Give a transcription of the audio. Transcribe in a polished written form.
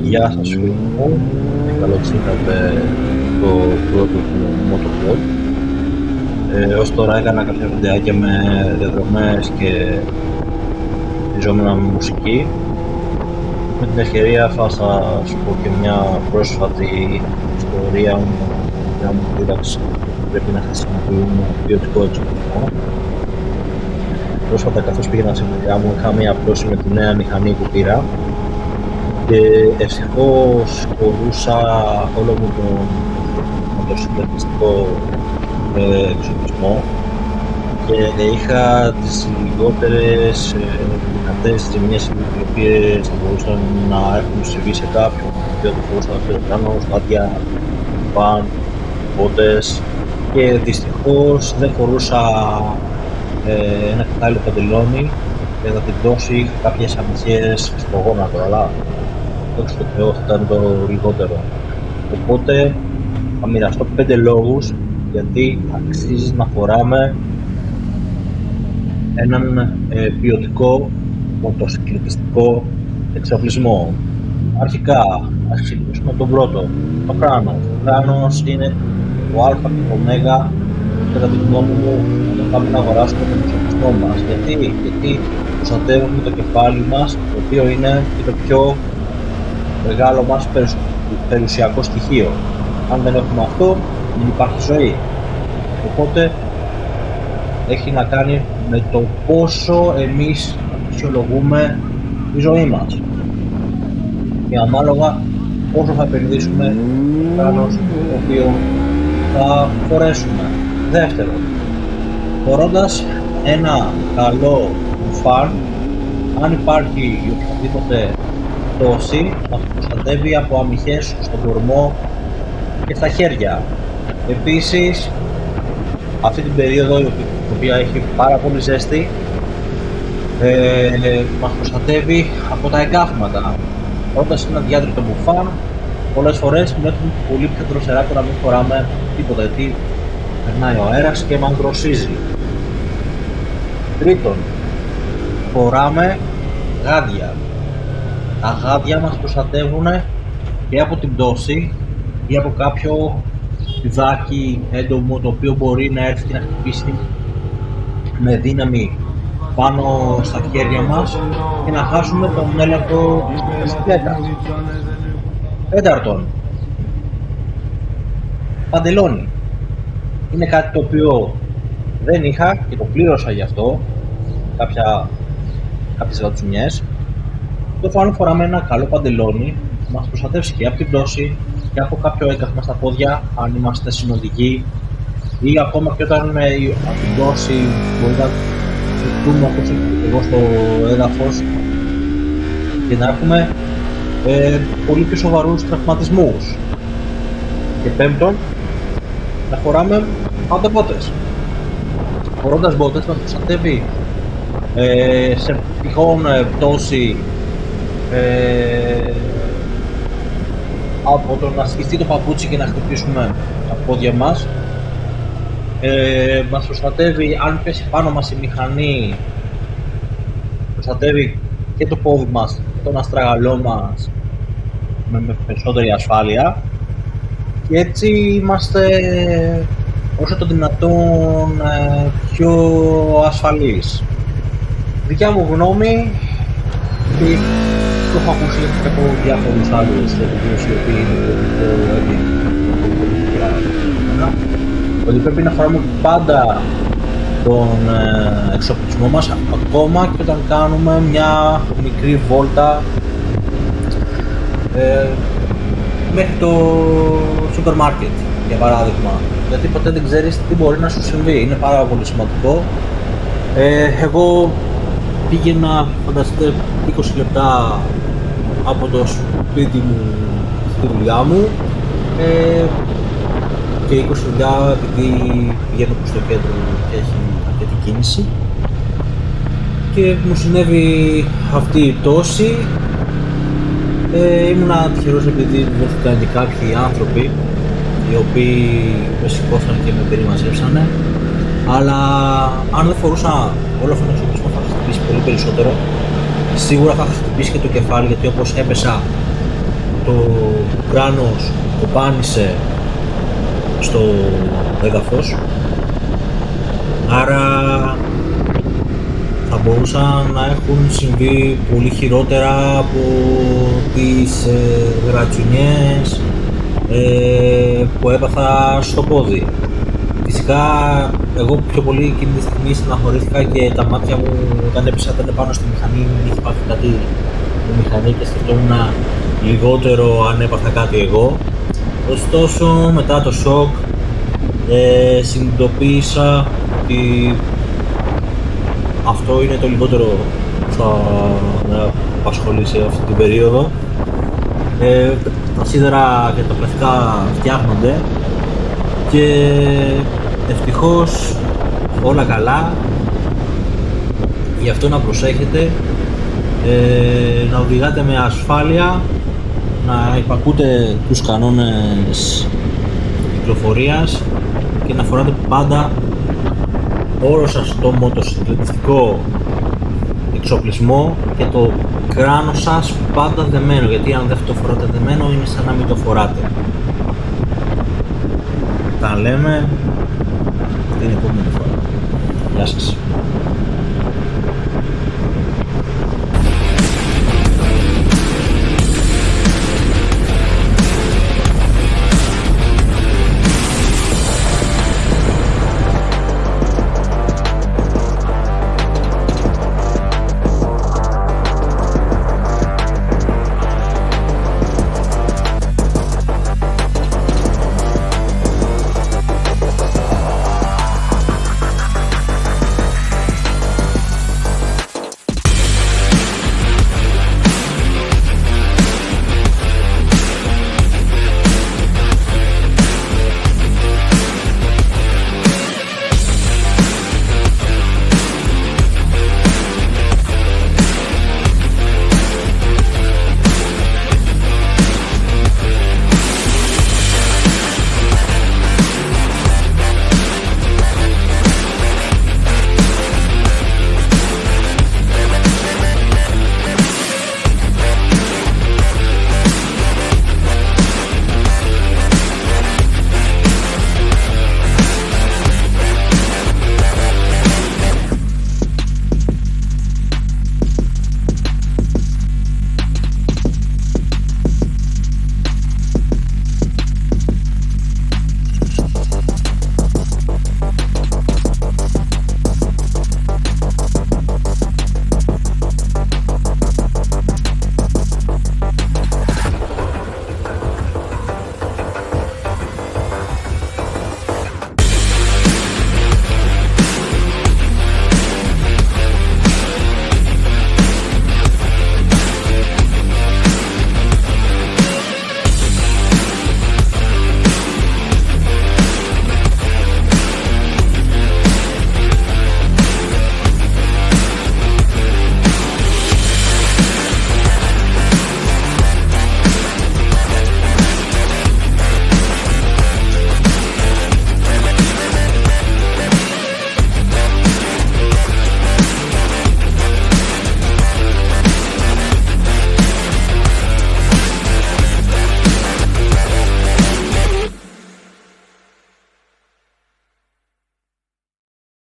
Γεια σας φίλοι μου, καλώς ήρθατε στο πρώτο του MotoVlog. Ως τώρα έκανα κάποια βιντεάκια με διαδρομές και χειριζόμενα με μουσική. Με την ευκαιρία θα σας πω και μια πρόσφατη ιστορία μου, μια μου δίδαξη που πρέπει να χρησιμοποιούμε ποιοτικό εξοπλισμό. Πρόσφατα, καθώς πήγαινα στη δουλειά μου, είχα μια πτώση με τη νέα μηχανή που πήρα και ευτυχώς χωρούσα όλο μου τον μοτοσυκλετιστικό εξοπλισμό και είχα τις λιγότερες δυνατές ζημιές οι οποίες θα μπορούσαν να έχουν συμβεί σε κάποιον, και θα μπορούσαν να φέρουν πάνω, στάδια, βαν, πότες, και δυστυχώς δεν φορούσα ένα κατάλληλο παντελόνι και θα την δώσει, είχα κάποιες αμυχίες στο γόνατο, αλλά δόξα τω Θεώ θα ήταν το λιγότερο. Οπότε θα μοιραστώ 5 λόγους γιατί αξίζει να φοράμε έναν ποιοτικό μοτοσυκλετιστικό εξοπλισμό. Αρχικά, ας ξεκινήσουμε τον πρώτο, το κράνος. Το κράνος είναι το α και το ω, κατά τη γνώμη μου, όταν πάμε να αγοράσουμε τον εξοπλισμό μας. Γιατί προστατεύουμε το κεφάλι μας, το οποίο είναι και το πιο μεγάλο μας περιουσιακό στοιχείο. Αν δεν έχουμε αυτό, δεν υπάρχει ζωή. Οπότε έχει να κάνει με το πόσο εμείς αξιολογούμε τη ζωή μας και ανάλογα πόσο θα επενδύσουμε στο κράνος το οποίο θα φορέσουμε. Δεύτερον, φορώντας ένα καλό φαν, αν υπάρχει οποιαδήποτε πτώση, μας προστατεύει από αμυχές στον κορμό και στα χέρια. Επίσης, αυτή την περίοδο, η οποία έχει πάρα πολύ ζέστη, μας προστατεύει από τα εγκάφματα. Φορώντας ένα διάτριτο μπουφάν, πολλές φορές βλέπουμε πολύ πιο δροσερά το να μην φοράμε τίποτα, γιατί περνάει ο αέρας και μας δροσίζει. Τρίτον, φοράμε γάντια. Τα γάντια μας προστατεύουν και από την πτώση ή από κάποιο πηδάκι έντομο το οποίο μπορεί να έρθει και να χτυπήσει με δύναμη πάνω στα χέρια μας και να χάσουμε τον έλεγχο της μπισικλέτας. Τέταρτον, παντελόνι. Είναι κάτι το οποίο δεν είχα και το πλήρωσα γι' αυτό κάποιες γατσουνιές. Το αν φοράμε ένα καλό παντελόνι μας προστατεύσει και από την πτώση και από κάποιο έγκαθμα στα πόδια αν είμαστε συνοδικοί, ή ακόμα και όταν από την πτώση μπορεί να φυτούμε όπως εγώ στο έδαφος και να έχουμε πολύ πιο σοβαρούς τραυματισμούς. Και πέμπτον, να φοράμε πάντα μπότες. Φορώντας μπότες μας προστατεύει σε τυχόν πτώση από το να σκιστεί το παπούτσι και να χτυπήσουμε τα πόδια μας. Μας προστατεύει αν πέσει πάνω μας η μηχανή, προστατεύει και το πόδι μας, τον αστραγαλό μας με περισσότερη ασφάλεια, και έτσι είμαστε όσο το δυνατόν πιο ασφαλείς. Δικιά μου γνώμη, και το έχω ακούσει και από διάφορους άλλους ρeviews οι οποίοι είναι πιο έντιμοι, ότι πρέπει να φοράμε πάντα τον εξοπλισμό μας, ακόμα και όταν κάνουμε μια μικρή βόλτα μέχρι το σούπερ μάρκετ, για παράδειγμα, γιατί ποτέ δεν ξέρεις τι μπορεί να σου συμβεί. Είναι πάρα πολύ σημαντικό. Εγώ πήγαινα, φανταστείτε, 20 λεπτά από το σπίτι μου στη δουλειά μου και 20 λεπτά επειδή πηγαίνω προς το κέντρο και έχει αρκετή κίνηση, και μου συνέβη αυτή η πτώση. Ήμουνα τυχερός επειδή βρέθηκαν και κάποιοι άνθρωποι οι οποίοι με σηκώθηκαν και με περιμαζέψανε, αλλά αν δεν φορούσα όλο αυτό το εξοπλισμό θα χτυπήσει πολύ περισσότερο. Σίγουρα θα χτυπήσει και το κεφάλι, γιατί όπως έπεσα το κράνος κοπάνισε στο έδαφος, άρα θα μπορούσαν να έχουν συμβεί πολύ χειρότερα από τις γρατσουνιές που έπαθα στο πόδι. Φυσικά, εγώ πιο πολύ εκείνη τη στιγμή στεναχωρήθηκα και τα μάτια μου όταν έπεσα ήταν πάνω στη μηχανή, μην είχε πάθει κάτι η μηχανή και σκεφτόμουν λιγότερο αν έπαθα κάτι εγώ. Ωστόσο, μετά το σοκ συνειδητοποίησα ότι αυτό είναι το λιγότερο που θα με απασχολήσει αυτή την περίοδο. Τα σίδερα και τα πλαστικά φτιάχνονται και ευτυχώς όλα καλά, γι' αυτό να προσέχετε, να οδηγάτε με ασφάλεια, να υπακούτε τους κανόνες κυκλοφορίας και να φοράτε πάντα όλο σας το μοτοσυκλετιστικό εξοπλισμό και το κράνος σας πάντα δεμένο, γιατί αν δεν το φοράτε δεμένο είναι σαν να μην το φοράτε. Τα λέμε την επόμενη φορά. Γεια σας.